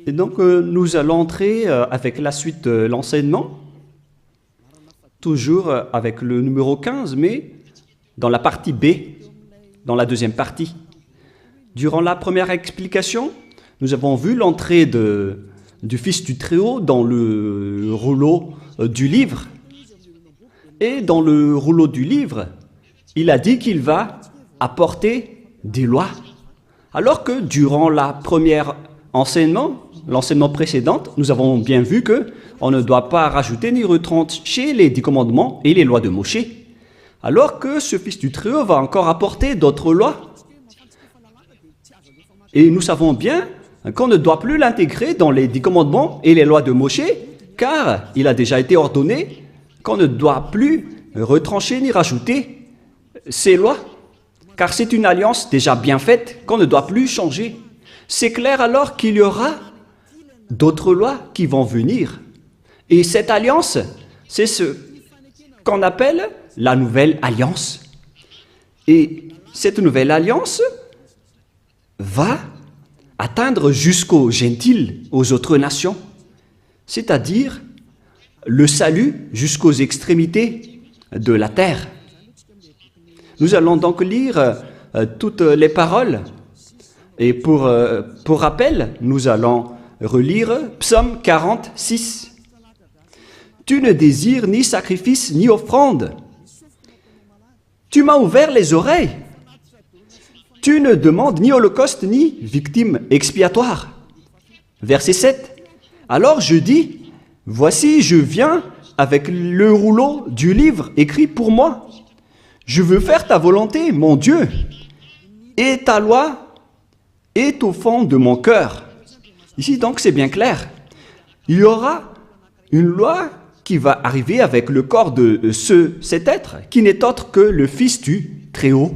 Et donc, nous allons entrer avec la suite de l'enseignement, toujours avec le numéro 15, mais dans la partie B, dans la deuxième partie. Durant la première explication, nous avons vu l'entrée du Fils du Très-Haut dans le rouleau du livre. Et dans le rouleau du livre, il a dit qu'il va apporter des lois. Alors que durant la première l'enseignement précédent, nous avons bien vu qu'on ne doit pas rajouter ni retrancher les 10 commandements et les lois de Moshe. Alors que ce Fils du Très-Haut va encore apporter d'autres lois. Et nous savons bien qu'on ne doit plus l'intégrer dans les 10 commandements et les lois de Moshe, car il a déjà été ordonné qu'on ne doit plus retrancher ni rajouter ces lois, car c'est une alliance déjà bien faite qu'on ne doit plus changer. C'est clair alors qu'il y aura d'autres lois qui vont venir. Et cette alliance, c'est ce qu'on appelle la nouvelle alliance. Et cette nouvelle alliance va atteindre jusqu'aux gentiles, aux autres nations, c'est-à-dire le salut jusqu'aux extrémités de la terre. Nous allons donc lire toutes les paroles. Et pour rappel, nous allons relire Psaume 46. « Tu ne désires ni sacrifice ni offrande. Tu m'as ouvert les oreilles. Tu ne demandes ni holocauste ni victime expiatoire. » Verset 7. « Alors je dis, voici, je viens avec le rouleau du livre écrit pour moi. Je veux faire ta volonté, mon Dieu, et ta loi est au fond de mon cœur. » Ici donc c'est bien clair. Il y aura une loi qui va arriver avec le corps de cet être qui n'est autre que le Fils du Très-Haut.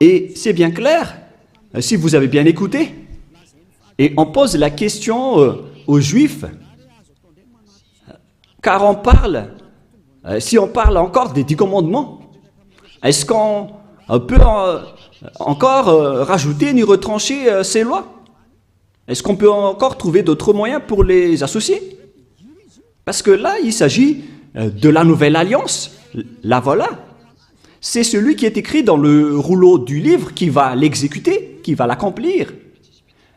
Et c'est bien clair, si vous avez bien écouté, et on pose la question aux Juifs, car on parle, si on parle encore des 10 commandements, est-ce qu'on peut encore rajouter ni retrancher ces lois? Est-ce qu'on peut encore trouver d'autres moyens pour les associer? Parce que là, il s'agit de la nouvelle alliance. La voilà. C'est celui qui est écrit dans le rouleau du livre qui va l'exécuter, qui va l'accomplir.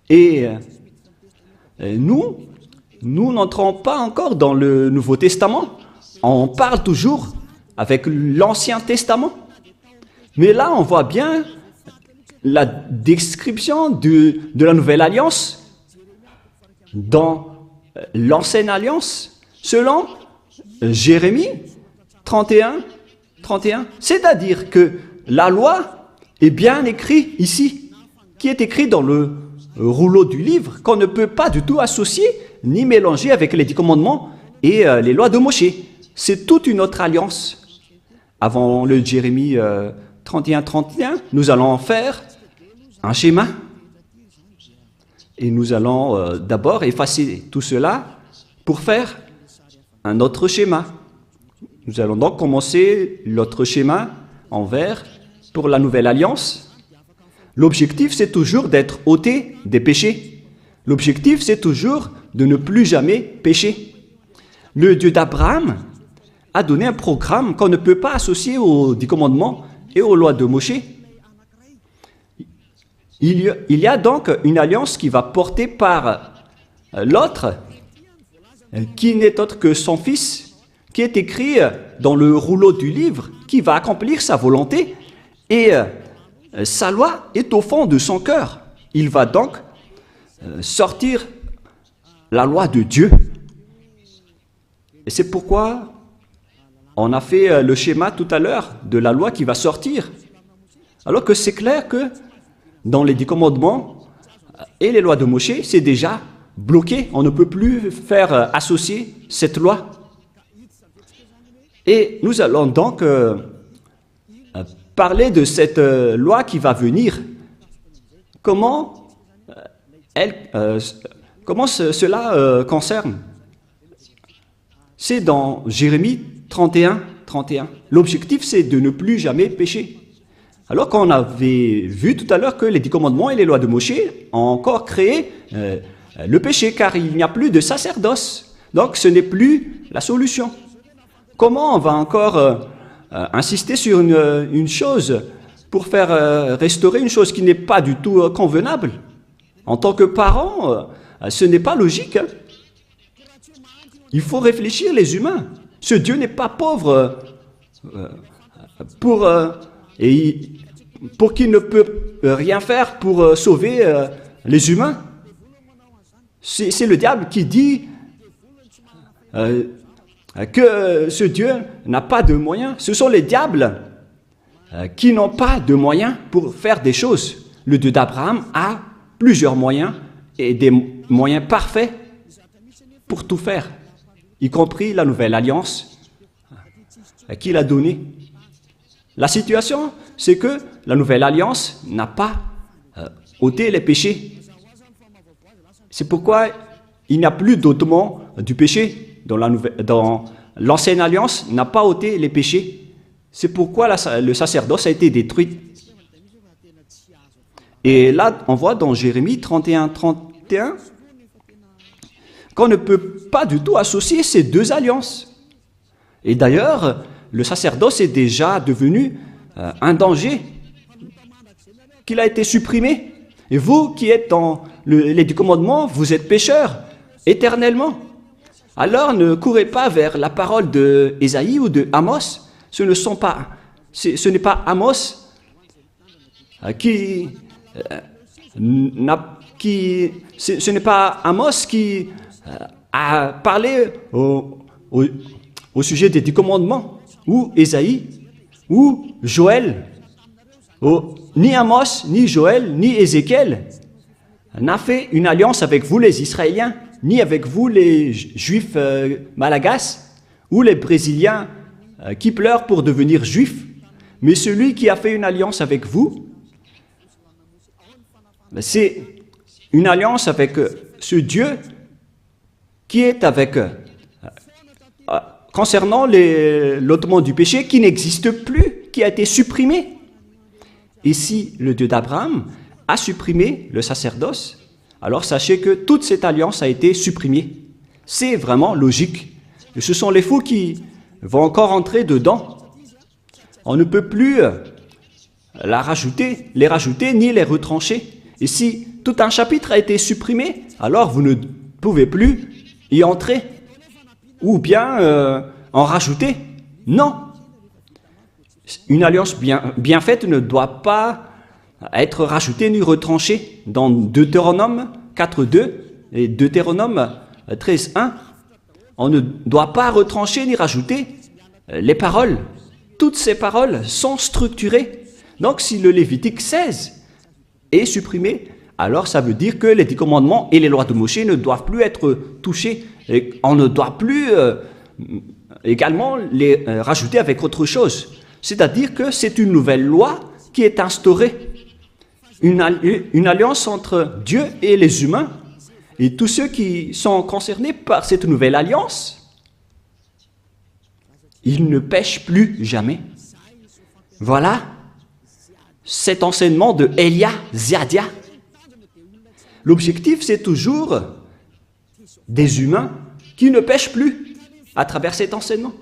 Et nous n'entrons pas encore dans le Nouveau Testament. On parle toujours avec l'Ancien Testament. Mais là, on voit bien la description de la Nouvelle Alliance dans l'Ancienne Alliance, selon Jérémie 31. C'est-à-dire que la loi est bien écrite ici, qui est écrite dans le rouleau du livre, qu'on ne peut pas du tout associer ni mélanger avec les 10 commandements et les lois de Moshe. C'est toute une autre alliance. Avant le Jérémie 31, nous allons faire un schéma. Et nous allons d'abord effacer tout cela pour faire un autre schéma. Nous allons donc commencer l'autre schéma en vert pour la nouvelle alliance. L'objectif, c'est toujours d'être ôté des péchés. L'objectif, c'est toujours de ne plus jamais pécher. Le Dieu d'Abraham a donné un programme qu'on ne peut pas associer aux 10 commandements et aux lois de Moshe. Il y a donc une alliance qui va porter par l'autre, qui n'est autre que son Fils, qui est écrit dans le rouleau du livre, qui va accomplir sa volonté, et sa loi est au fond de son cœur. Il va donc sortir la loi de Dieu. Et c'est pourquoi on a fait le schéma tout à l'heure de la loi qui va sortir. Alors que c'est clair que dans les 10 commandements et les lois de Moshe, c'est déjà bloqué. On ne peut plus faire associer cette loi. Et nous allons donc parler de cette loi qui va venir. Comment cela concerne? C'est dans Jérémie 31. L'objectif, c'est de ne plus jamais pécher. Alors qu'on avait vu tout à l'heure que les 10 commandements et les lois de Moshe ont encore créé le péché, car il n'y a plus de sacerdoce. Donc ce n'est plus la solution. Comment on va encore insister sur une chose pour faire restaurer une chose qui n'est pas du tout convenable? En tant que parent, ce n'est pas logique. Hein. Il faut réfléchir, les humains. Ce Dieu n'est pas pauvre pour qu'il ne peut rien faire pour sauver les humains. C'est le diable qui dit que ce Dieu n'a pas de moyens. Ce sont les diables qui n'ont pas de moyens pour faire des choses. Le Dieu d'Abraham a plusieurs moyens et des moyens parfaits pour tout faire, y compris la nouvelle alliance qu'il a donnée. La situation, c'est que la nouvelle alliance n'a pas ôté les péchés. C'est pourquoi il n'y a plus d'ôtement du péché dans l'ancienne alliance n'a pas ôté les péchés. C'est pourquoi le sacerdoce a été détruit. Et là, on voit dans Jérémie 31 qu'on ne peut pas du tout associer ces deux alliances. Et d'ailleurs, le sacerdoce est déjà devenu un danger, qu'il a été supprimé. Et vous qui êtes dans les 10 commandements, vous êtes pécheurs éternellement. Alors ne courez pas vers la parole de Ésaïe ou de Amos. Ce n'est pas Amos ce n'est pas Amos qui a parlé au sujet des 10 commandements, ou Ésaïe, ou Joël. Ni Amos, ni Joël, ni Ézéchiel n'a fait une alliance avec vous les Israéliens, ni avec vous les Juifs malagasy, ou les Brésiliens qui pleurent pour devenir Juifs. Mais celui qui a fait une alliance avec vous, c'est une alliance avec ce Dieu qui est avec, concernant l'ôtement du péché qui n'existe plus, qui a été supprimé. Et si le Dieu d'Abraham a supprimé le sacerdoce, alors sachez que toute cette alliance a été supprimée. C'est vraiment logique. Et ce sont les fous qui vont encore entrer dedans. On ne peut plus les rajouter ni les retrancher. Et si tout un chapitre a été supprimé, alors vous ne pouvez plus y entrer ou bien en rajouter. Non. Une alliance bien faite ne doit pas être rajoutée ni retranchée. Dans Deutéronome 4.2 et Deutéronome 13.1, on ne doit pas retrancher ni rajouter les paroles. Toutes ces paroles sont structurées. Donc si le Lévitique 16 est supprimé, alors ça veut dire que les 10 commandements et les lois de Moshe ne doivent plus être touchés. Et on ne doit plus également les rajouter avec autre chose. C'est-à-dire que c'est une nouvelle loi qui est instaurée. Une alliance entre Dieu et les humains. Et tous ceux qui sont concernés par cette nouvelle alliance, ils ne pêchent plus jamais. Voilà cet enseignement de Elia Ziadia. L'objectif, c'est toujours des humains qui ne pêchent plus à travers cet enseignement.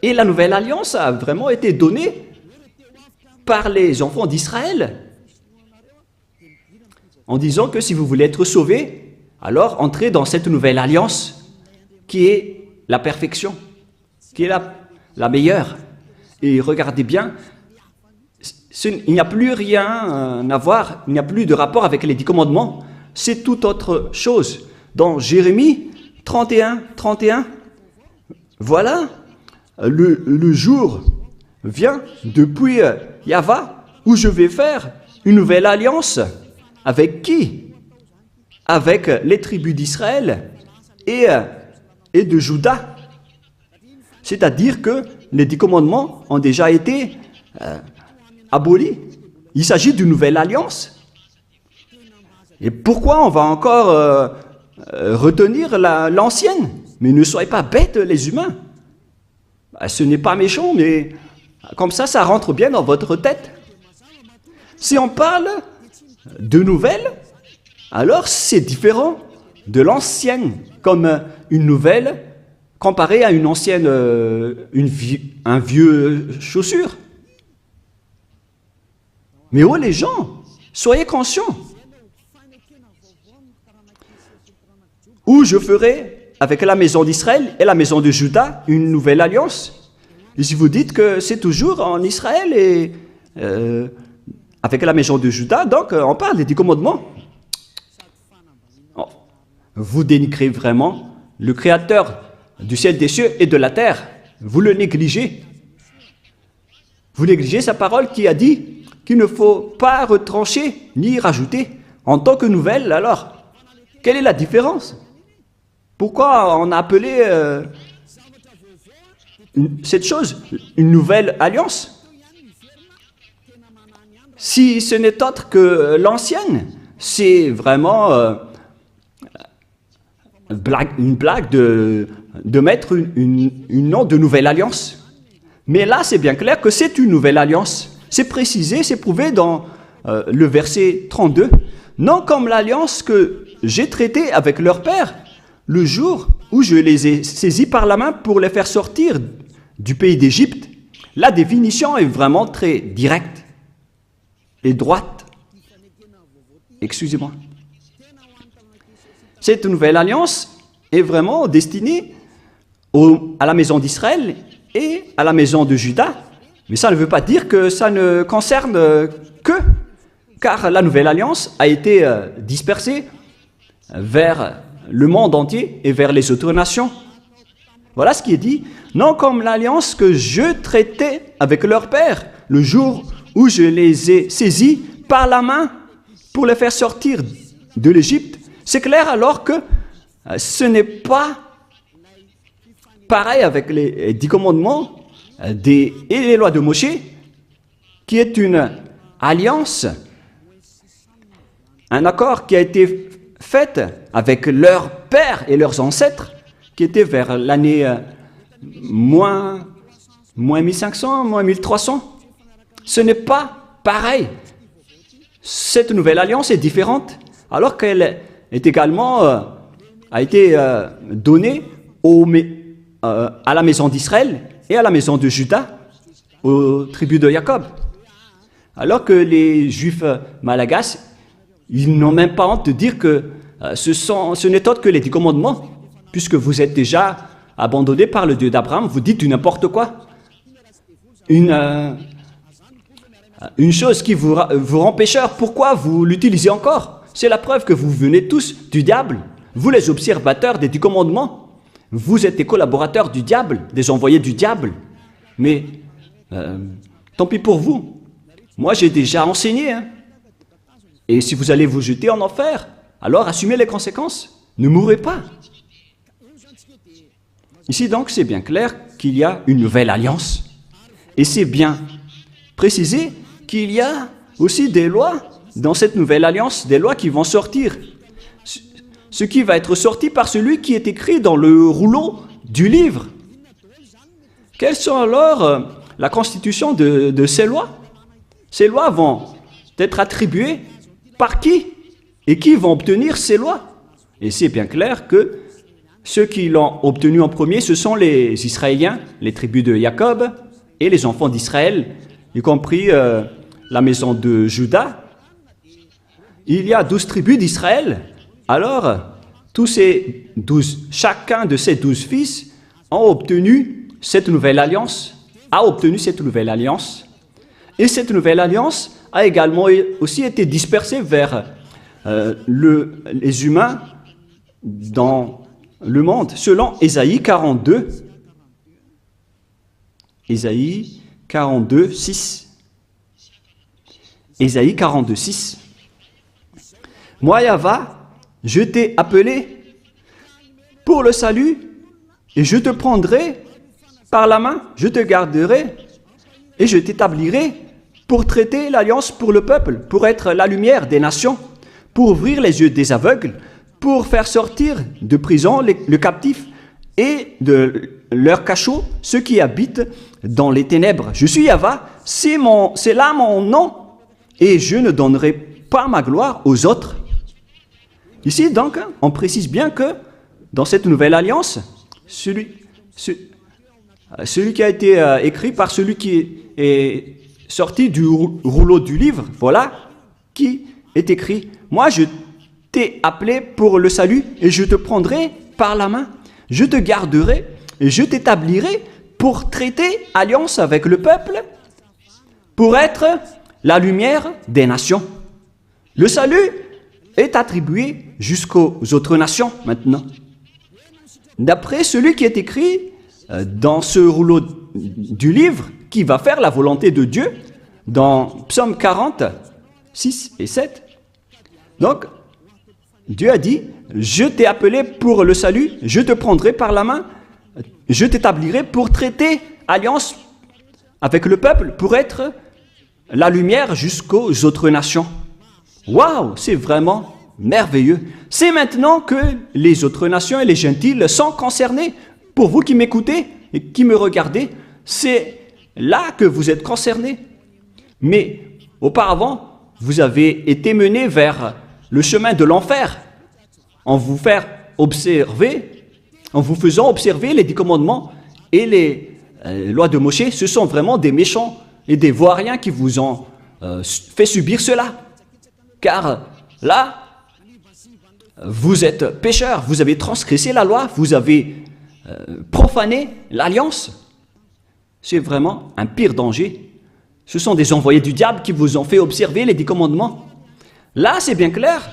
Et la nouvelle alliance a vraiment été donnée par les enfants d'Israël, en disant que si vous voulez être sauvés, alors entrez dans cette nouvelle alliance qui est la perfection, qui est la meilleure. Et regardez bien, il n'y a plus rien à voir, il n'y a plus de rapport avec les 10 commandements, c'est tout autre chose. Dans Jérémie 31, voilà, le jour vient depuis Yahva où je vais faire une nouvelle alliance. Avec qui? Avec les tribus d'Israël et de Juda. C'est-à-dire que les 10 commandements ont déjà été abolis. Il s'agit d'une nouvelle alliance. Et pourquoi on va encore retenir l'ancienne? Mais ne soyez pas bêtes, les humains. Ce n'est pas méchant, mais comme ça rentre bien dans votre tête. Si on parle de nouvelles, alors c'est différent de l'ancienne, comme une nouvelle comparée à une ancienne, un vieux chaussure. Mais oh les gens, soyez conscients. Où je ferai avec la maison d'Israël et la maison de Juda une nouvelle alliance. Et si vous dites que c'est toujours en Israël et avec la maison de Juda, donc on parle des 10 commandements. Oh, vous dénigrez vraiment le Créateur du ciel, des cieux et de la terre. Vous le négligez. Vous négligez sa parole qui a dit qu'il ne faut pas retrancher ni rajouter. En tant que nouvelle, alors, quelle est la différence? Pourquoi on a appelé cette chose une nouvelle alliance? Si ce n'est autre que l'ancienne, c'est vraiment une blague de mettre une nom de nouvelle alliance. Mais là, c'est bien clair que c'est une nouvelle alliance. C'est précisé, c'est prouvé dans le verset 32. Non comme l'alliance que j'ai traitée avec leur père, le jour où je les ai saisis par la main pour les faire sortir du pays d'Égypte. La définition est vraiment très directe et droite. Excusez-moi. Cette nouvelle alliance est vraiment destinée à la maison d'Israël et à la maison de Juda. Mais ça ne veut pas dire que ça ne concerne que, car la nouvelle alliance a été dispersée vers le monde entier et vers les autres nations. Voilà ce qui est dit. Non comme l'alliance que je traitais avec leur père, le jour où je les ai saisis par la main pour les faire sortir de l'Égypte. C'est clair alors que ce n'est pas pareil avec les 10 commandements et les lois de Moshe, qui est une alliance, un accord qui a été fait avec leurs pères et leurs ancêtres, qui était vers l'année moins 1500, moins 1300. Ce n'est pas pareil. Cette nouvelle alliance est différente, alors qu'elle est également a été donnée à la maison d'Israël et à la maison de Juda, aux tribus de Jacob. Alors que les Juifs malagasy, ils n'ont même pas honte de dire que ce n'est autre que les 10 commandements, puisque vous êtes déjà abandonnés par le Dieu d'Abraham, vous dites du n'importe quoi. Une chose qui vous rend pécheur, pourquoi vous l'utilisez encore? C'est la preuve que vous venez tous du diable, vous les observateurs des 10 commandements. Vous êtes des collaborateurs du diable, des envoyés du diable. Mais tant pis pour vous. Moi, j'ai déjà enseigné. Hein. Et si vous allez vous jeter en enfer, alors assumez les conséquences. Ne mourrez pas. Ici, donc, c'est bien clair qu'il y a une nouvelle alliance. Et c'est bien précisé qu'il y a aussi des lois dans cette nouvelle alliance, des lois qui vont sortir. Ce qui va être sorti par celui qui est écrit dans le rouleau du livre. Quelles sont alors la constitution de ces lois? Ces lois vont être attribuées par qui? Et qui vont obtenir ces lois? Et c'est bien clair que ceux qui l'ont obtenu en premier, ce sont les Israéliens, les tribus de Jacob et les enfants d'Israël, y compris la maison de Juda. Il y a 12 tribus d'Israël. Alors, chacun de ces 12 fils a obtenu cette nouvelle alliance, Et cette nouvelle alliance a également aussi été dispersée vers les humains dans le monde, selon Ésaïe 42. Ésaïe 42, 6. Ésaïe 42, 6. Moi, Yahva, je t'ai appelé pour le salut, et je te prendrai par la main, je te garderai, et je t'établirai pour traiter l'alliance pour le peuple, pour être la lumière des nations, pour ouvrir les yeux des aveugles, pour faire sortir de prison le captif et de leur cachot ceux qui habitent dans les ténèbres. Je suis Yahva, c'est là mon nom. et je ne donnerai pas ma gloire aux autres. Ici, donc, on précise bien que dans cette nouvelle alliance, celui qui a été écrit par celui qui est sorti du rouleau du livre, voilà, qui est écrit, « Moi, je t'ai appelé pour le salut et je te prendrai par la main. Je te garderai et je t'établirai pour traiter alliance avec le peuple, pour être la lumière des nations. » Le salut est attribué jusqu'aux autres nations maintenant. D'après celui qui est écrit dans ce rouleau du livre, qui va faire la volonté de Dieu, dans Psaume 40, 6 et 7. Donc, Dieu a dit, « Je t'ai appelé pour le salut, je te prendrai par la main, je t'établirai pour traiter alliance avec le peuple, pour être la lumière jusqu'aux autres nations. » Waouh, c'est vraiment merveilleux. C'est maintenant que les autres nations et les gentils sont concernés. Pour vous qui m'écoutez et qui me regardez, c'est là que vous êtes concernés. Mais auparavant, vous avez été menés vers le chemin de l'enfer en vous faisant observer les 10 commandements et les lois de Moïse. Ce sont vraiment des méchants et des vauriens qui vous ont fait subir cela. Car là, vous êtes pécheurs, vous avez transgressé la loi, vous avez profané l'alliance. C'est vraiment un pire danger. Ce sont des envoyés du diable qui vous ont fait observer les 10 commandements. Là, c'est bien clair,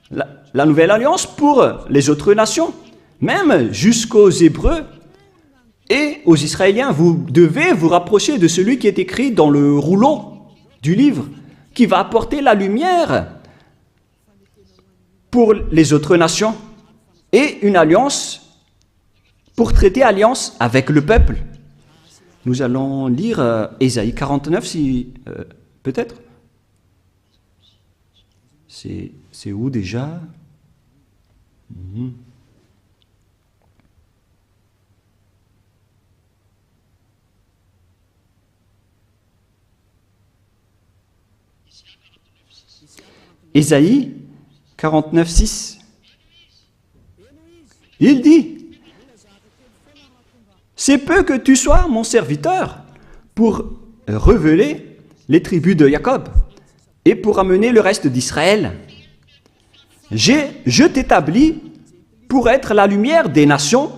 la nouvelle alliance pour les autres nations, même jusqu'aux Hébreux et aux Israéliens, vous devez vous rapprocher de celui qui est écrit dans le rouleau du livre, qui va apporter la lumière pour les autres nations et une alliance pour traiter alliance avec le peuple. Nous allons lire Ésaïe 49, si peut-être. C'est où déjà? Ésaïe 49, 6. Il dit, « C'est peu que tu sois mon serviteur pour révéler les tribus de Jacob et pour amener le reste d'Israël. Je t'établis pour être la lumière des nations,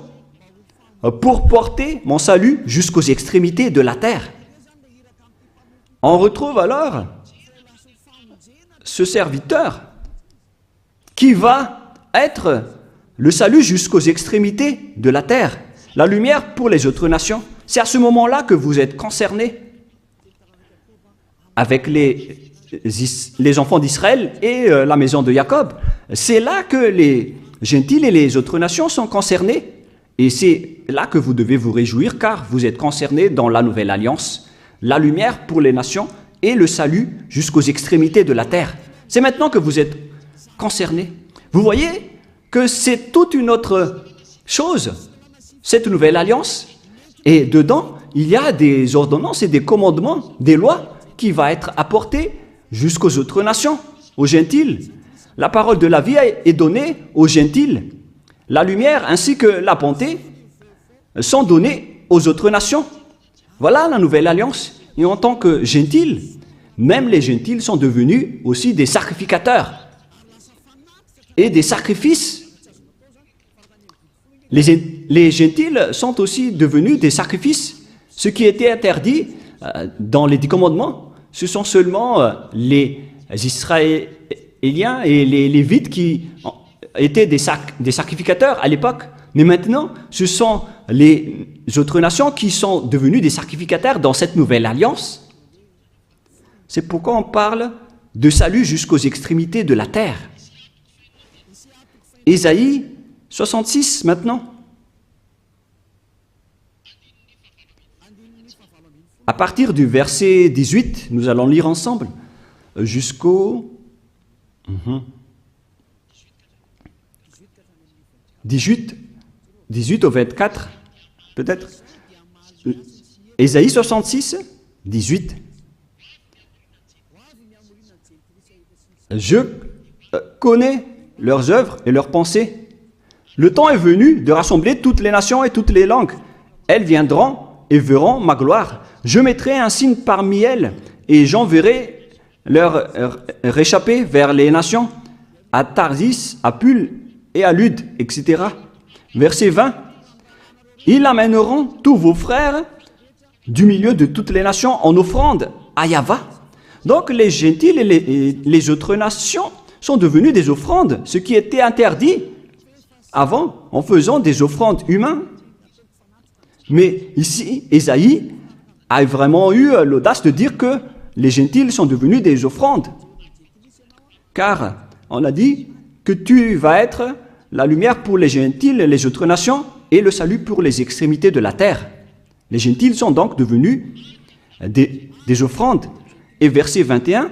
pour porter mon salut jusqu'aux extrémités de la terre. » On retrouve alors ce serviteur qui va être le salut jusqu'aux extrémités de la terre, la lumière pour les autres nations. C'est à ce moment-là que vous êtes concernés avec les enfants d'Israël et la maison de Jacob. C'est là que les gentils et les autres nations sont concernés. Et c'est là que vous devez vous réjouir, car vous êtes concernés dans la nouvelle alliance, la lumière pour les nations et le salut jusqu'aux extrémités de la terre. C'est maintenant que vous êtes concernés. Vous voyez que c'est toute une autre chose, cette nouvelle alliance. Et dedans, il y a des ordonnances et des commandements, des lois qui vont être apportées jusqu'aux autres nations, aux gentils. La parole de la vie est donnée aux gentils. La lumière ainsi que la bonté sont données aux autres nations. Voilà la nouvelle alliance. Et en tant que gentils, même les gentils sont devenus aussi des sacrificateurs et des sacrifices. Les gentils sont aussi devenus des sacrifices. Ce qui était interdit dans les 10 commandements, ce sont seulement les Israéliens et les Lévites qui étaient des sacrificateurs à l'époque. Mais maintenant, ce sont les autres nations qui sont devenues des sacrificateurs dans cette nouvelle alliance. C'est pourquoi on parle de salut jusqu'aux extrémités de la terre. Ésaïe 66 maintenant. À partir du verset 18, nous allons lire ensemble jusqu'au 18 au 24, peut-être. Ésaïe 66, 18. Je connais leurs œuvres et leurs pensées. Le temps est venu de rassembler toutes les nations et toutes les langues. Elles viendront et verront ma gloire. Je mettrai un signe parmi elles et j'enverrai leur réchapper vers les nations, à Tarsis, à Pul et à Lude, etc. Verset 20. Ils amèneront tous vos frères du milieu de toutes les nations en offrande à Yahva. Donc les gentils et les autres nations sont devenus des offrandes, ce qui était interdit avant en faisant des offrandes humaines. Mais ici, Ésaïe a vraiment eu l'audace de dire que les gentils sont devenus des offrandes. Car on a dit que tu vas être la lumière pour les gentils et les autres nations et le salut pour les extrémités de la terre. Les gentils sont donc devenus des offrandes. Et verset 21,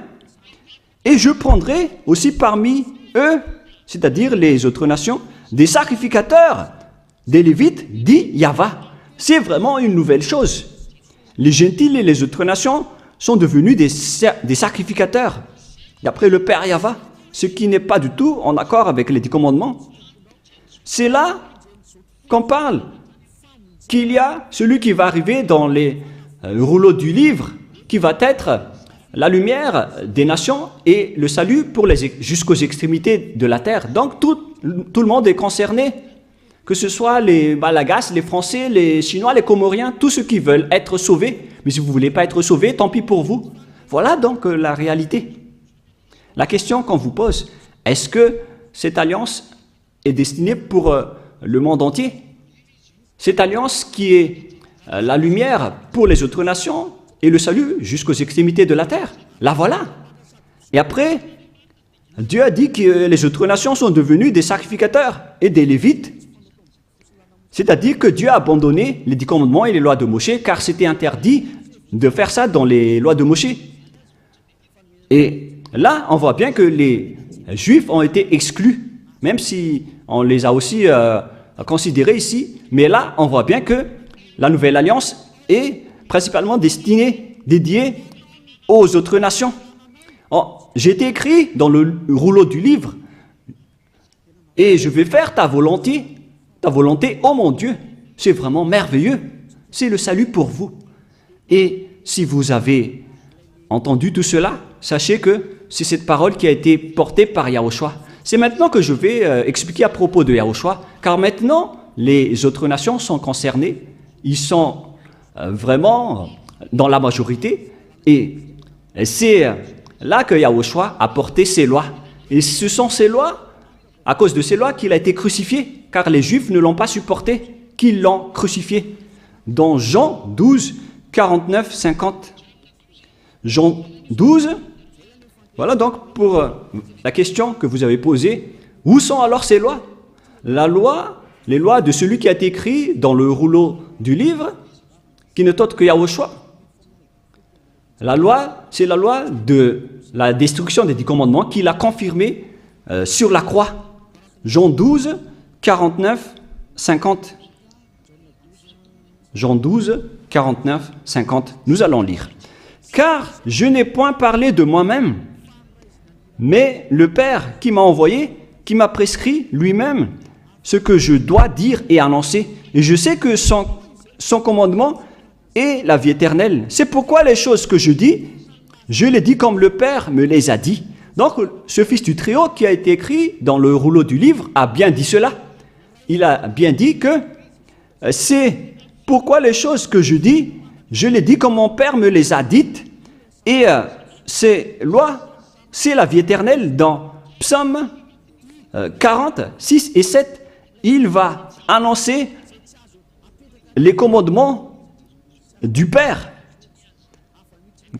« Et je prendrai aussi parmi eux, c'est-à-dire les autres nations, des sacrificateurs, des Lévites, dit Yahva. » C'est vraiment une nouvelle chose. Les gentils et les autres nations sont devenus des sacrificateurs, d'après le Père Yahva, ce qui n'est pas du tout en accord avec les 10 commandements. C'est là qu'on parle qu'il y a celui qui va arriver dans les rouleaux du livre, qui va être la lumière des nations et le salut pour jusqu'aux extrémités de la terre. Donc tout le monde est concerné, que ce soit les Malagasy, les Français, les Chinois, les Comoriens, tous ceux qui veulent être sauvés. Mais si vous ne voulez pas être sauvés, tant pis pour vous. Voilà donc la réalité. La question qu'on vous pose, est-ce que cette alliance est destinée pour le monde entier? Cette alliance qui est la lumière pour les autres nations et le salut jusqu'aux extrémités de la terre. La voilà. Et après, Dieu a dit que les autres nations sont devenues des sacrificateurs et des Lévites. C'est-à-dire que Dieu a abandonné les 10 commandements et les lois de Moïse, car c'était interdit de faire ça dans les lois de Moïse. Et là, on voit bien que les Juifs ont été exclus, même si on les a aussi considérés ici. Mais là, on voit bien que la nouvelle alliance est principalement dédiée aux autres nations. J'ai été écrit dans le rouleau du livre, et je vais faire ta volonté, oh mon Dieu. C'est vraiment merveilleux. C'est le salut pour vous. Et si vous avez entendu tout cela, sachez que c'est cette parole qui a été portée par Yahushua. C'est maintenant que je vais expliquer à propos de Yahushua, car maintenant, les autres nations sont concernées. Ils sont vraiment dans la majorité, et c'est là que Yahushua a porté ses lois. Et ce sont ces lois, à cause de ces lois, qu'il a été crucifié, car les Juifs ne l'ont pas supporté, qu'ils l'ont crucifié. Dans Jean 12, 49, 50. Jean 12, voilà donc pour la question que vous avez posée. Où sont alors ces lois? Les lois de celui qui a été écrit dans le rouleau du livre, qui n'est autre que Yahushua. La loi, c'est la loi de la destruction des 10 commandements qu'il a confirmé sur la croix. Jean 12, 49, 50. Jean 12, 49, 50. Nous allons lire. « Car je n'ai point parlé de moi-même, mais le Père qui m'a envoyé, qui m'a prescrit lui-même ce que je dois dire et annoncer. Et je sais que son commandement est la vie éternelle. C'est pourquoi les choses que je dis, je les dis comme le Père me les a dit. » Donc, ce Fils du Très-Haut qui a été écrit dans le rouleau du livre a bien dit cela. Il a bien dit que c'est pourquoi les choses que je dis, je les dis comme mon Père me les a dites. Et ces lois, c'est la vie éternelle. Dans Psaume 40, 6 et 7, il va annoncer les commandements du Père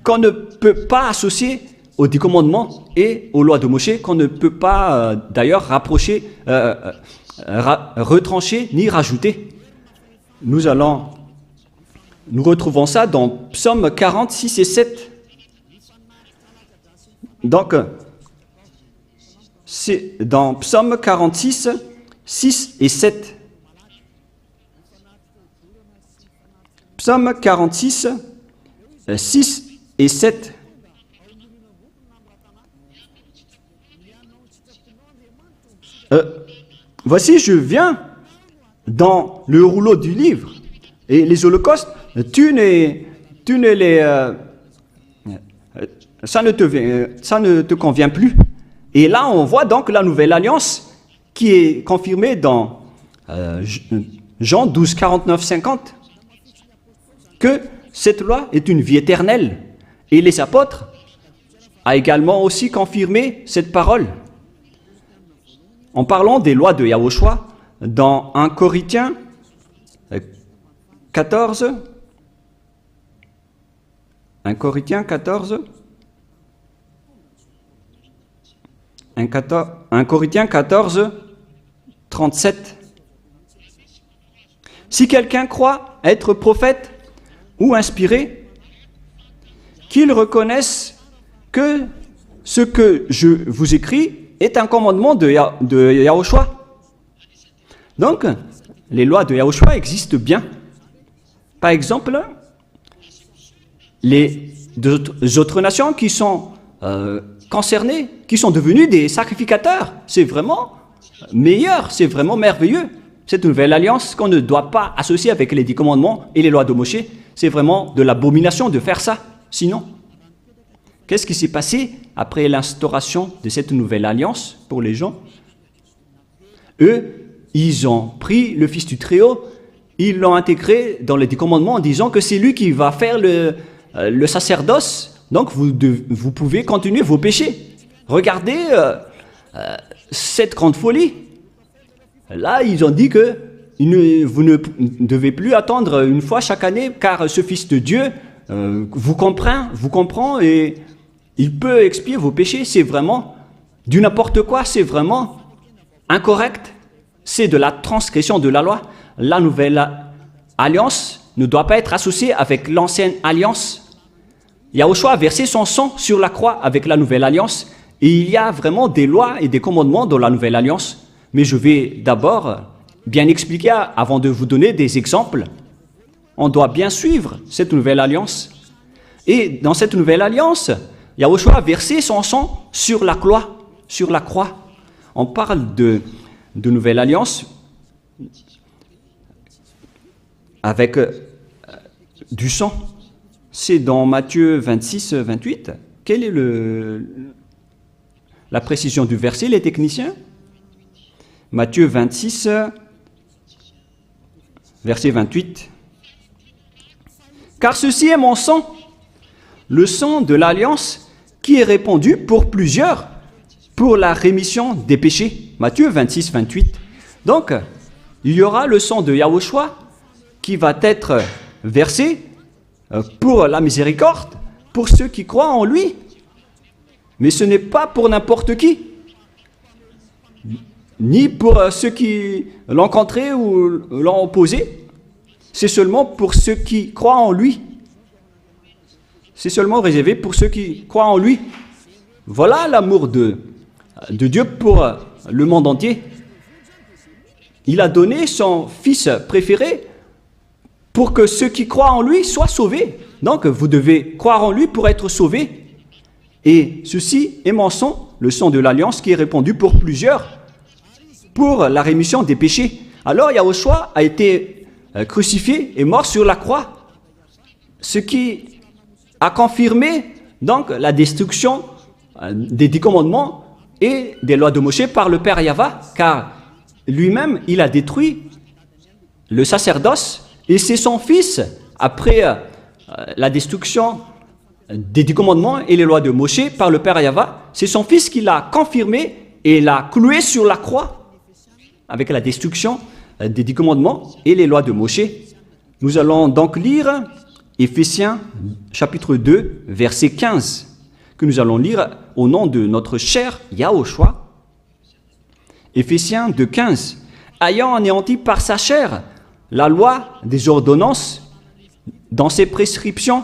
qu'on ne peut pas associer aux 10 commandements et aux lois de Moïse, qu'on ne peut pas d'ailleurs rapprocher, retrancher ni rajouter. Nous retrouvons ça dans Psaume 40, 6 et 7. Donc, c'est dans Psaume 46, 6 et 7. Psaume 46, 6 et 7. Voici, je viens dans le rouleau du livre. Et les holocaustes, ça ne te convient plus. Et là, on voit donc la nouvelle alliance qui est confirmée dans Jean 12, 49, 50, que cette loi est une vie éternelle. Et les apôtres ont également aussi confirmé cette parole. En parlant des lois de Yahushua, dans 1 Corinthiens 14, 1 Corinthiens 14, 37. Si quelqu'un croit être prophète ou inspiré, qu'il reconnaisse que ce que je vous écris est un commandement de Yahushua. Donc, les lois de Yahushua existent bien. Par exemple, les autres nations qui sont concernées, qui sont devenues des sacrificateurs, c'est vraiment meilleur, c'est vraiment merveilleux. Cette nouvelle alliance qu'on ne doit pas associer avec les 10 commandements et les lois de Moshe, c'est vraiment de l'abomination de faire ça. Sinon, qu'est-ce qui s'est passé après l'instauration de cette nouvelle alliance pour les gens? Eux, ils ont pris le Fils du Très-Haut, ils l'ont intégré dans les 10 commandements en disant que c'est lui qui va faire le sacerdoce, donc vous pouvez continuer vos péchés. Regardez cette grande folie. Là, ils ont dit que vous ne devez plus attendre une fois chaque année, car ce Fils de Dieu vous comprend et il peut expier vos péchés. C'est vraiment du n'importe quoi, c'est vraiment incorrect. C'est de la transgression de la loi. La nouvelle alliance ne doit pas être associée avec l'ancienne alliance. Yahushua a versé son sang sur la croix avec la nouvelle alliance et il y a vraiment des lois et des commandements dans la nouvelle alliance. Mais je vais d'abord bien expliquer avant de vous donner des exemples. On doit bien suivre cette nouvelle alliance. Et dans cette nouvelle alliance, Yahushua a versé son sang sur la croix. On parle de nouvelle alliance avec du sang. C'est dans Matthieu 26, 28. Quelle est la précision du verset, les techniciens? Matthieu 26, verset 28. Car ceci est mon sang, le sang de l'alliance qui est répandu pour plusieurs pour la rémission des péchés. Matthieu 26, 28. Donc, il y aura le sang de Yahushua qui va être versé pour la miséricorde, pour ceux qui croient en lui. Mais ce n'est pas pour n'importe qui, ni pour ceux qui l'ont contré ou l'ont opposé. C'est seulement pour ceux qui croient en lui. C'est seulement réservé pour ceux qui croient en lui. Voilà l'amour de Dieu pour le monde entier. Il a donné son Fils préféré pour que ceux qui croient en lui soient sauvés. Donc, vous devez croire en lui pour être sauvés. Et ceci est mon sang, le sang de l'alliance qui est répandu pour plusieurs, pour la rémission des péchés. Alors, Yahushua a été crucifié et mort sur la croix, ce qui a confirmé donc la destruction des 10 commandements et des lois de Moshe par le Père Yahva, car lui-même, il a détruit le sacerdoce et c'est son Fils, après la destruction des 10 commandements et les lois de Moshe par le Père Yahva, c'est son Fils qui l'a confirmé et l'a cloué sur la croix avec la destruction des 10 commandements et les lois de Moshe. Nous allons donc lire Éphésiens chapitre 2, verset 15, que nous allons lire au nom de notre cher Yahushua. Éphésiens 2, 15. Ayant anéanti par sa chair la loi des ordonnances dans ses prescriptions,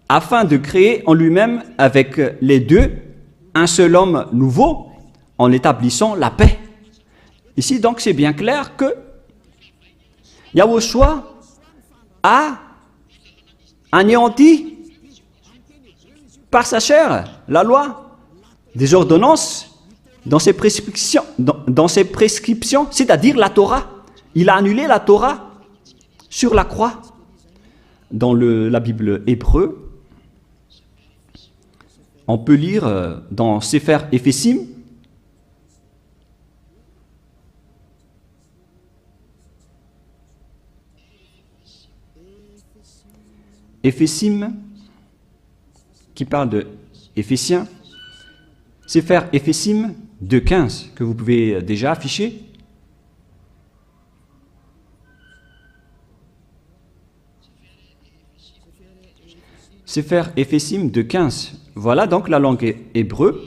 afin de créer en lui-même avec les deux un seul homme nouveau, en établissant la paix. Ici, donc, c'est bien clair que Yahushua a anéanti par sa chair la loi des ordonnances dans ses prescriptions, dans ses prescriptions, c'est-à-dire la Torah. Il a annulé la Torah sur la croix. Dans la Bible hébreu, on peut lire dans Sefer Ephésim, Éphésim, qui parle de Éphésiens, Sefer Ephésim 2.15, que vous pouvez déjà afficher. Sefer Ephésim 2.15. Voilà donc la langue hébreu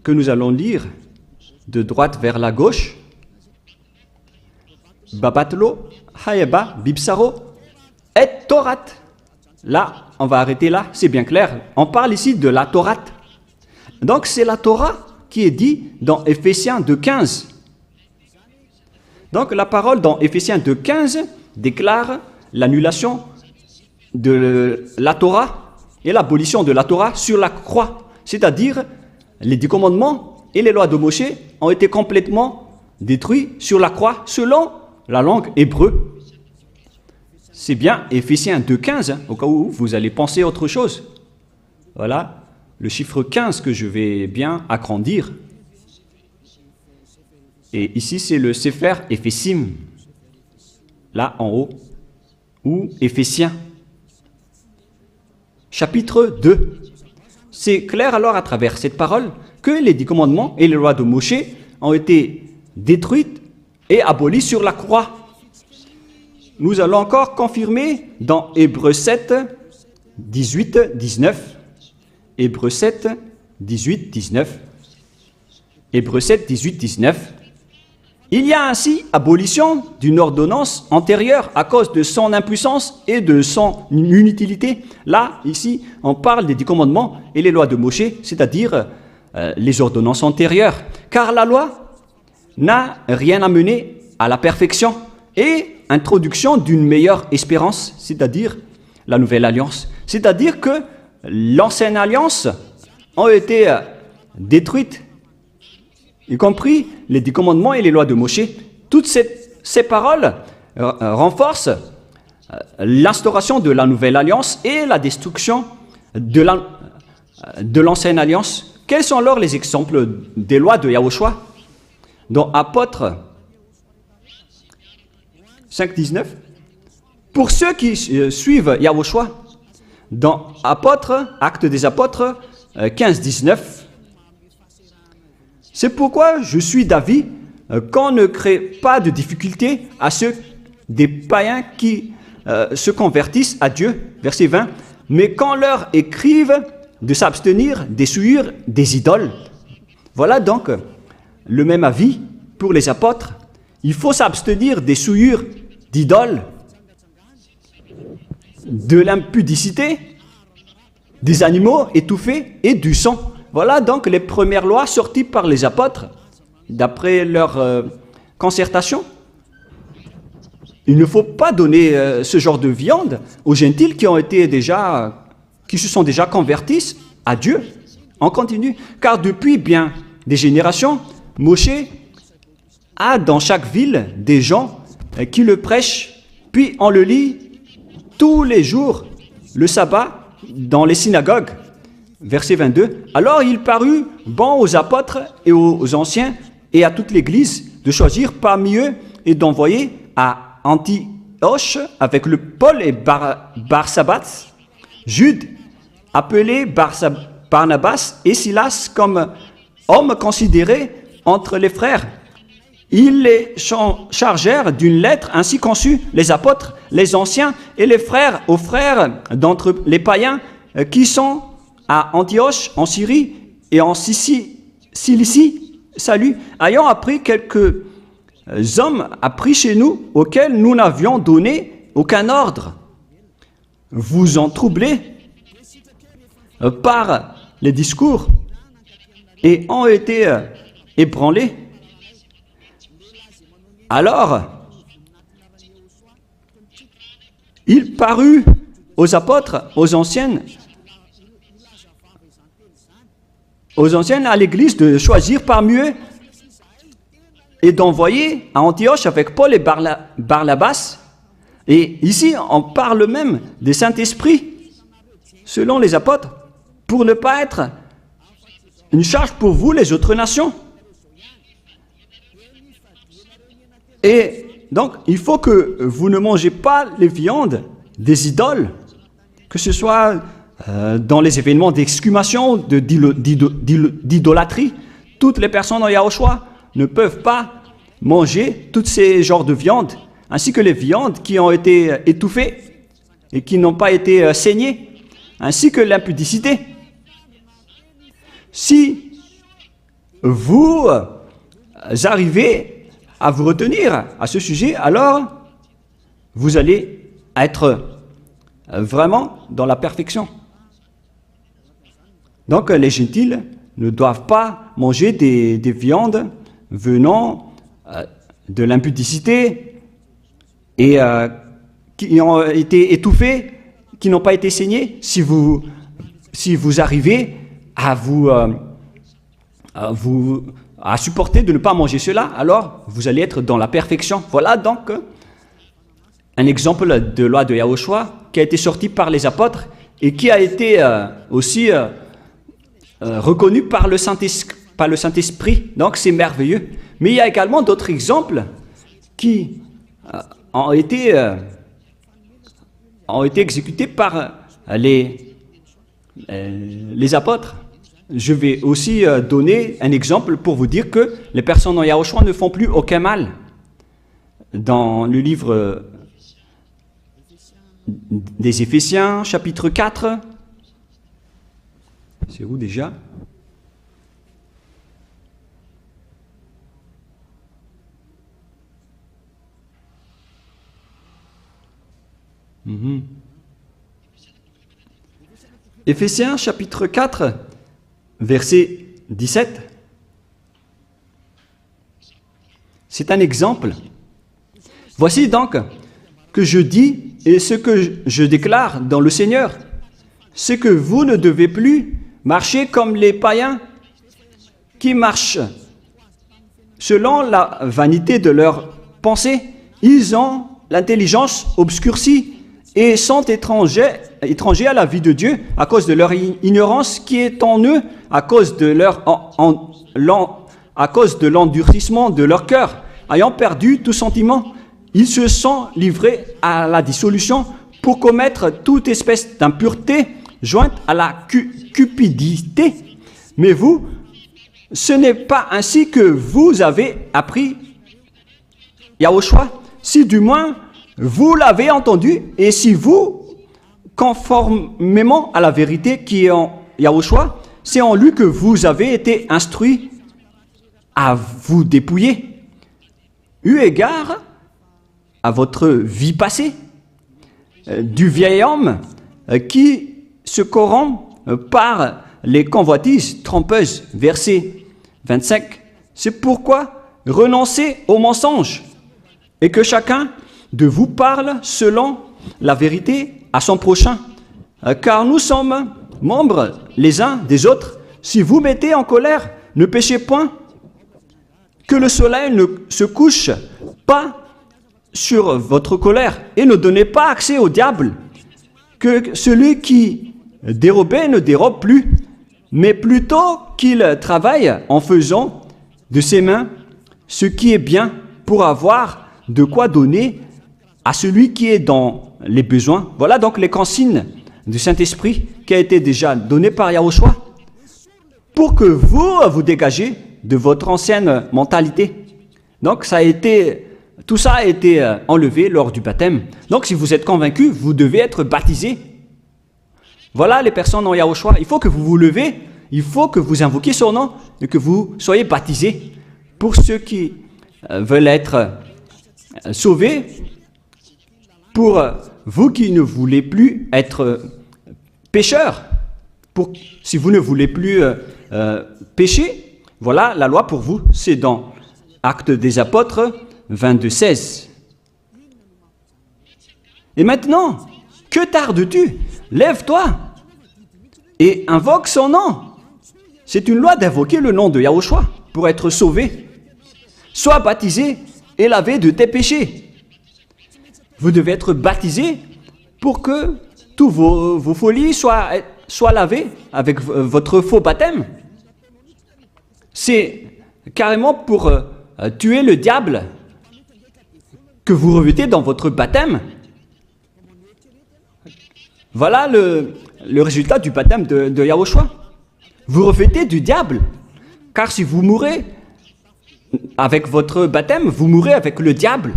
que nous allons lire de droite vers la gauche. Babatlo, Hayaba, Bibsaro, et Torat. Là, on va arrêter là, c'est bien clair. On parle ici de la Torah. Donc c'est la Torah qui est dit dans Éphésiens 2.15. Donc la parole dans Éphésiens 2.15 déclare l'annulation de la Torah et l'abolition de la Torah sur la croix. C'est-à-dire, les 10 commandements et les lois de Moshe ont été complètement détruits sur la croix selon la langue hébreu. C'est bien Éphésiens 2.15, au cas où vous allez penser autre chose. Voilà le chiffre 15 que je vais bien agrandir. Et ici, c'est le Sefer Ephésim, là en haut, ou Éphésiens. Chapitre 2. C'est clair alors à travers cette parole que les 10 commandements et les lois de Moshe ont été détruites et abolies sur la croix. Nous allons encore confirmer dans Hébreux 7, 18, 19. Hébreux 7, 18, 19. Hébreux 7, 18, 19. Il y a ainsi abolition d'une ordonnance antérieure à cause de son impuissance et de son inutilité. Là, ici, on parle des 10 commandements et les lois de Moshe, c'est-à-dire les ordonnances antérieures. Car la loi n'a rien amené à la perfection et introduction d'une meilleure espérance, c'est-à-dire la nouvelle alliance. C'est-à-dire que l'ancienne alliance a été détruite, y compris les 10 commandements et les lois de Moshe. Toutes ces paroles renforcent l'instauration de la nouvelle alliance et la destruction de l'ancienne alliance. Quels sont alors les exemples des lois de Yahushua? Dans Apôtres 5.19, pour ceux qui suivent Yahushua, dans Apôtres, Actes des Apôtres 15.19, c'est pourquoi je suis d'avis qu'on ne crée pas de difficulté à ceux des païens qui se convertissent à Dieu, verset 20, mais qu'on leur écrive de s'abstenir des souillures des idoles. Voilà donc le même avis pour les apôtres. Il faut s'abstenir des souillures d'idoles, de l'impudicité, des animaux étouffés et du sang. Voilà donc les premières lois sorties par les apôtres, d'après leur concertation. Il ne faut pas donner ce genre de viande aux gentils qui se sont déjà convertis à Dieu. On continue, car depuis bien des générations, Moshe a dans chaque ville des gens qui le prêchent, puis on le lit tous les jours, le sabbat, dans les synagogues. Verset 22. Alors il parut bon aux apôtres et aux anciens et à toute l'Église de choisir parmi eux et d'envoyer à Antioche avec le Paul et Barsabas, Jude, appelé Barnabas et Silas comme hommes considérés entre les frères. Ils les chargèrent d'une lettre ainsi conçue, les apôtres, les anciens et les frères aux frères d'entre les païens qui sont à Antioche, en Syrie et en Cilicie, salut, ayant appris quelques hommes appris chez nous auxquels nous n'avions donné aucun ordre. Vous en troublez par les discours et ont été ébranlés. Alors, il parut aux apôtres, aux anciens aux anciens à l'église de choisir parmi eux et d'envoyer à Antioche avec Paul et Barnabas. Et ici, on parle même des Saint-Esprit, selon les apôtres, pour ne pas être une charge pour vous, les autres nations. Et donc, il faut que vous ne mangez pas les viandes des idoles, que ce soit dans les événements d'exhumation, d'idolâtrie. Toutes les personnes en Yahushua ne peuvent pas manger tous ces genres de viandes, ainsi que les viandes qui ont été étouffées et qui n'ont pas été saignées, ainsi que l'impudicité. Si vous arrivez à vous retenir à ce sujet, alors vous allez être vraiment dans la perfection. Donc les gentils ne doivent pas manger des viandes venant de l'impudicité et qui ont été étouffées, qui n'ont pas été saignées. Si vous arrivez à supporter de ne pas manger cela, alors vous allez être dans la perfection. Voilà donc un exemple de loi de Yahushua qui a été sorti par les apôtres et qui a été aussi reconnu par le Saint-Esprit. Donc c'est merveilleux. Mais il y a également d'autres exemples qui ont été exécutés par les apôtres. Je vais aussi donner un exemple pour vous dire que les personnes en Yahushua ne font plus aucun mal. Dans le livre des Éphésiens, chapitre 4, c'est où déjà ? Éphésiens, chapitre 4, verset 17. C'est un exemple. Voici donc que je dis et ce que je déclare dans le Seigneur, c'est que vous ne devez plus marcher comme les païens qui marchent selon la vanité de leurs pensées. Ils ont l'intelligence obscurcie et sont étrangers à la vie de Dieu à cause de leur ignorance qui est en eux, à cause de l'endurcissement de leur cœur. Ayant perdu tout sentiment, ils se sont livrés à la dissolution pour commettre toute espèce d'impureté jointe à la cupidité. Mais vous, ce n'est pas ainsi que vous avez appris Yahushua, si du moins vous l'avez entendu, et si vous, conformément à la vérité qui est en Yahushua, c'est en lui que vous avez été instruits à vous dépouiller, eu égard à votre vie passée, du vieil homme qui se corrompt par les convoitises trompeuses. Verset 25. C'est pourquoi renoncez aux mensonges et que chacun de vous parle selon la vérité à son prochain, car nous sommes membres les uns des autres. Si vous mettez en colère, ne péchez point, que le soleil ne se couche pas sur votre colère, et ne donnez pas accès au diable, que celui qui dérobait ne dérobe plus, mais plutôt qu'il travaille en faisant de ses mains ce qui est bien pour avoir de quoi donner à celui qui est dans les besoins. Voilà donc les consignes du Saint-Esprit qui a été déjà donné par Yahushua pour que vous dégagez de votre ancienne mentalité. Donc tout ça a été enlevé lors du baptême. Donc si vous êtes convaincu, vous devez être baptisé. Voilà les personnes en Yahushua. Il faut que vous vous levez, il faut que vous invoquiez son nom et que vous soyez baptisés. Pour ceux qui veulent être sauvés, pour vous qui ne voulez plus être pécheurs, si vous ne voulez plus pécher, voilà la loi pour vous. C'est dans Actes des Apôtres 22:16. Et maintenant, que tardes-tu? Lève-toi et invoque son nom. c'est une loi d'invoquer le nom de Yahushua pour être sauvé. Sois baptisé et lavé de tes péchés. Vous devez être baptisé pour que tous vos folies soient lavées avec votre faux baptême. C'est carrément pour tuer le diable que vous revêtez dans votre baptême. Voilà le résultat du baptême de Yahushua. Vous revêtez du diable, car si vous mourrez avec votre baptême, vous mourrez avec le diable.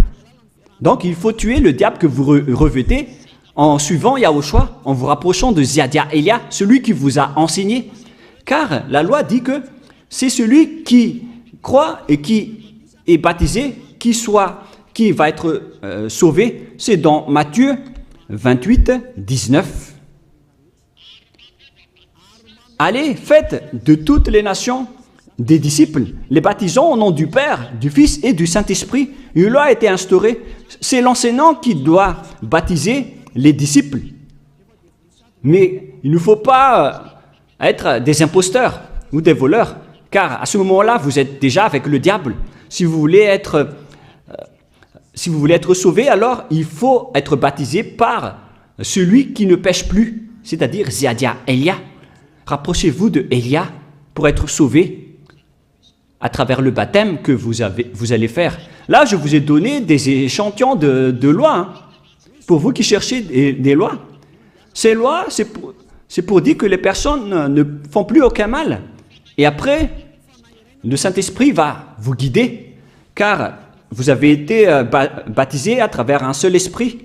Donc il faut tuer le diable que vous revêtez en suivant Yahushua, en vous rapprochant de Ziadia Elia, celui qui vous a enseigné. Car la loi dit que c'est celui qui croit et qui est baptisé, qui va être sauvé. C'est dans Matthieu 28, 19. Allez, faites de toutes les nations des disciples, les baptisant au nom du Père, du Fils et du Saint-Esprit. Une loi a été instaurée. C'est l'enseignant qui doit baptiser les disciples. Mais il ne faut pas être des imposteurs ou des voleurs, car à ce moment-là, vous êtes déjà avec le diable. Si vous voulez être sauvé, alors il faut être baptisé par celui qui ne pêche plus, c'est-à-dire Ziadia Elia. Rapprochez-vous de Elia pour être sauvé à travers le baptême que vous allez faire. Là, je vous ai donné des échantillons de lois, pour vous qui cherchez des lois. Ces lois, c'est pour dire que les personnes ne font plus aucun mal. Et après, le Saint-Esprit va vous guider, car vous avez été baptisé à travers un seul esprit.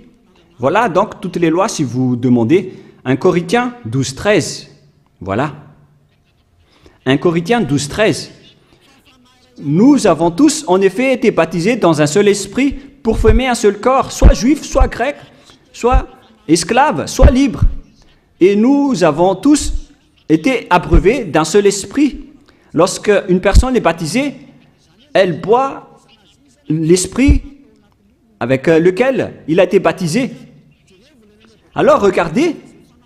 Voilà donc toutes les lois, si vous demandez. 1 Corinthiens 12, 13. Voilà. 1 Corinthiens 12, 13. Nous avons tous en effet été baptisés dans un seul esprit pour former un seul corps, soit juif, soit grec, soit esclave, soit libre. Et nous avons tous été abreuvés d'un seul esprit. Lorsque une personne est baptisée, elle boit l'esprit avec lequel il a été baptisé. Alors regardez,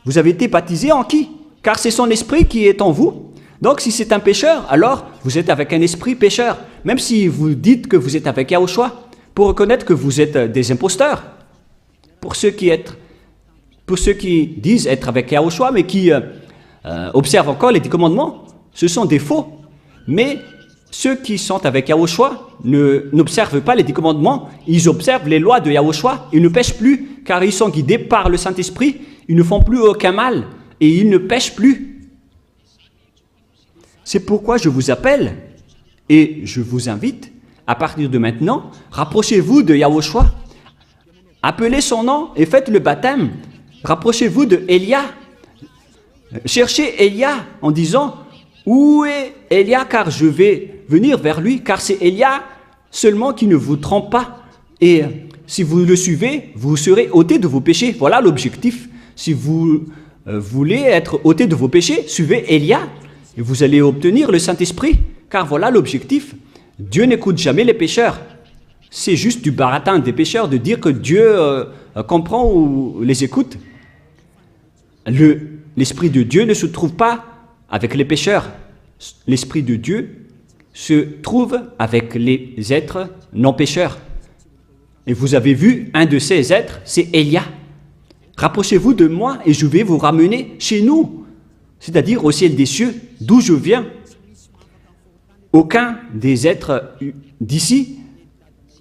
vous avez été baptisé en qui? Car c'est son esprit qui est en vous. Donc si c'est un pécheur, alors vous êtes avec un esprit pécheur. Même si vous dites que vous êtes avec Yahushua, pour reconnaître que vous êtes des imposteurs. Pour ceux qui disent être avec Yahushua, mais qui observent encore les 10 commandements, ce sont des faux. Mais ceux qui sont avec Yahushua n'observent pas les 10 commandements, ils observent les lois de Yahushua, ils ne pêchent plus, car ils sont guidés par le Saint-Esprit, ils ne font plus aucun mal, et ils ne pêchent plus. C'est pourquoi je vous appelle, et je vous invite, à partir de maintenant, rapprochez-vous de Yahushua, appelez son nom et faites le baptême, rapprochez-vous de Elia, cherchez Elia en disant, où est Elia, car je vais venir vers lui, car c'est Elia seulement qui ne vous trompe pas. Et si vous le suivez, vous serez ôtés de vos péchés. Voilà l'objectif. Si vous voulez être ôtés de vos péchés, suivez Elia et vous allez obtenir le Saint-Esprit, car voilà l'objectif. Dieu n'écoute jamais les pécheurs. C'est juste du baratin des pécheurs de dire que Dieu comprend ou les écoute. L'Esprit de Dieu ne se trouve pas avec les pécheurs. L'Esprit de Dieu se trouve avec les êtres non pécheurs. Et vous avez vu, un de ces êtres, c'est Elia. Rapprochez-vous de moi et je vais vous ramener chez nous, c'est-à-dire au ciel des cieux, d'où je viens. Aucun des êtres d'ici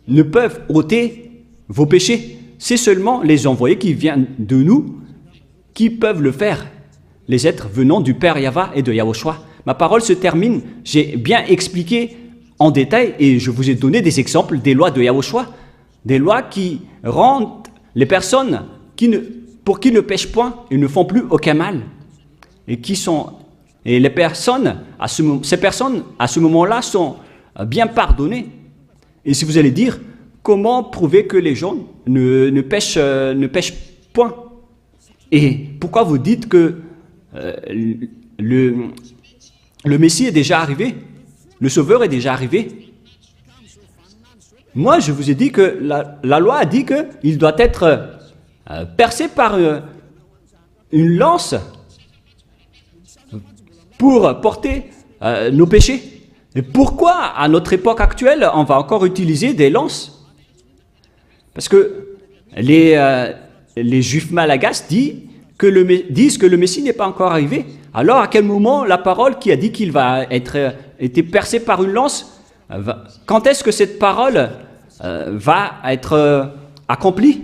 ne peuvent ôter vos péchés. C'est seulement les envoyés qui viennent de nous qui peuvent le faire. Les êtres venant du Père Yahva et de Yahushua. Ma parole se termine. J'ai bien expliqué en détail et je vous ai donné des exemples des lois de Yahushua, des lois qui rendent les personnes pour qui ne pêchent point et ne font plus aucun mal. Et les personnes, ces personnes, à ce moment-là, sont bien pardonnées. Et si vous allez dire, comment prouver que les gens ne pêchent point? Et pourquoi vous dites que le Messie est déjà arrivé? Le Sauveur est déjà arrivé? Moi, je vous ai dit que la loi a dit qu'il doit être percé par une lance pour porter nos péchés. Et pourquoi, à notre époque actuelle, on va encore utiliser des lances? Parce que les Juifs malagasy disent que le Messie n'est pas encore arrivé. Alors, à quel moment la parole qui a dit qu'il va être percé par une lance, quand est-ce que cette parole va être accomplie?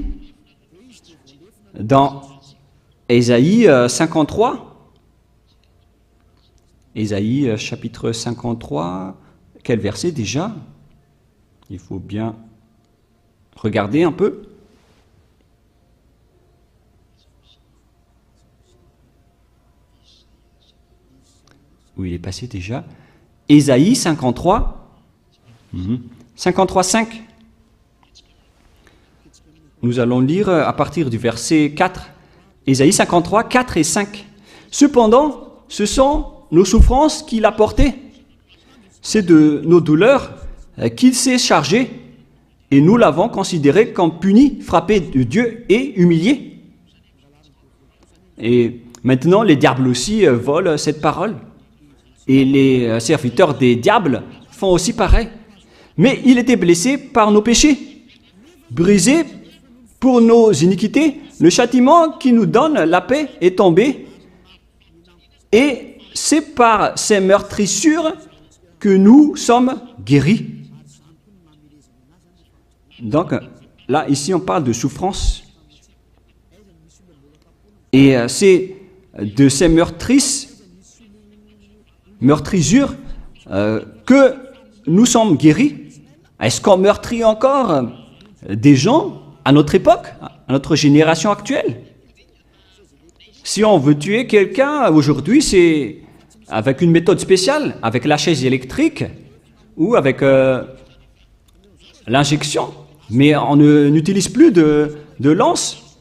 Dans Ésaïe 53, Ésaïe chapitre 53, quel verset déjà? Il faut bien regarder un peu. Où il est passé déjà? Ésaïe 53, 53, 5. Nous allons lire à partir du verset 4. Ésaïe 53, 4 et 5. Cependant, ce sont nos souffrances qu'il a portées. C'est de nos douleurs qu'il s'est chargé, et nous l'avons considéré comme puni, frappé de Dieu et humilié. Et maintenant, les diables aussi volent cette parole. Et les serviteurs des diables font aussi pareil. Mais il était blessé par nos péchés, brisé pour nos iniquités. Le châtiment qui nous donne la paix est tombé. Et c'est par ces meurtrissures que nous sommes guéris. Donc là, ici, on parle de souffrance. Et c'est de ces meurtrissures que nous sommes guéris. Est-ce qu'on meurtrit encore des gens à notre époque, à notre génération actuelle? Si on veut tuer quelqu'un aujourd'hui, c'est avec une méthode spéciale, avec la chaise électrique ou avec l'injection. Mais on n'utilise plus de lance.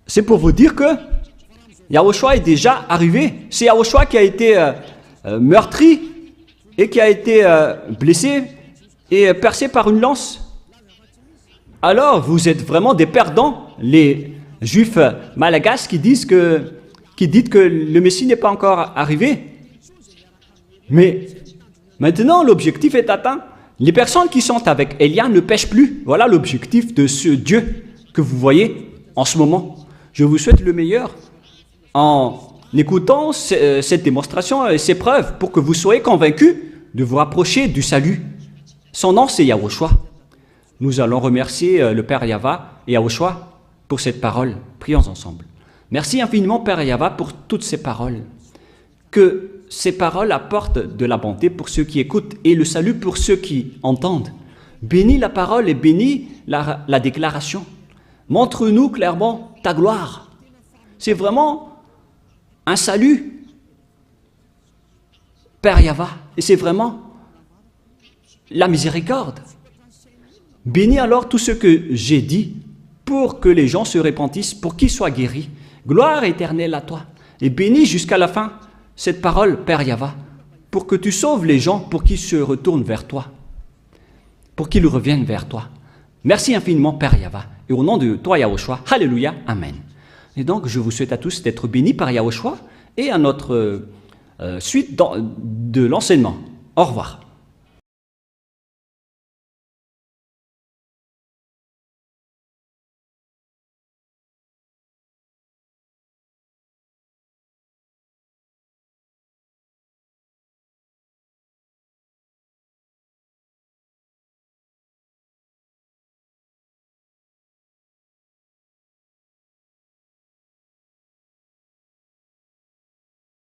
C'est pour vous dire que Yahushua est déjà arrivé. C'est Yahushua qui a été meurtri et qui a été blessé et percé par une lance. Alors, vous êtes vraiment des perdants, les Juifs malagasy qui disent que le Messie n'est pas encore arrivé. Mais maintenant, l'objectif est atteint. Les personnes qui sont avec Élia ne pêchent plus. Voilà l'objectif de ce Dieu que vous voyez en ce moment. Je vous souhaite le meilleur en écoutant cette démonstration et ces preuves pour que vous soyez convaincus de vous rapprocher du salut. Son nom, c'est Yahushua. Nous allons remercier le Père Yahva et Yahushua pour cette parole. Prions ensemble. Merci infiniment, Père Yahva, pour toutes ces paroles. Que ces paroles apportent de la bonté pour ceux qui écoutent et le salut pour ceux qui entendent. Bénis la parole et bénis la déclaration. Montre-nous clairement ta gloire. C'est vraiment un salut, Père Yahva, et c'est vraiment la miséricorde. Bénis alors tout ce que j'ai dit pour que les gens se repentissent, pour qu'ils soient guéris. Gloire éternelle à toi. Et bénis jusqu'à la fin cette parole, Père Yahva, pour que tu sauves les gens, pour qu'ils se retournent vers toi, pour qu'ils reviennent vers toi. Merci infiniment, Père Yahva. Et au nom de toi, Yahushua, Alléluia, Amen. Et donc, je vous souhaite à tous d'être bénis par Yahushua et à notre suite de l'enseignement. Au revoir.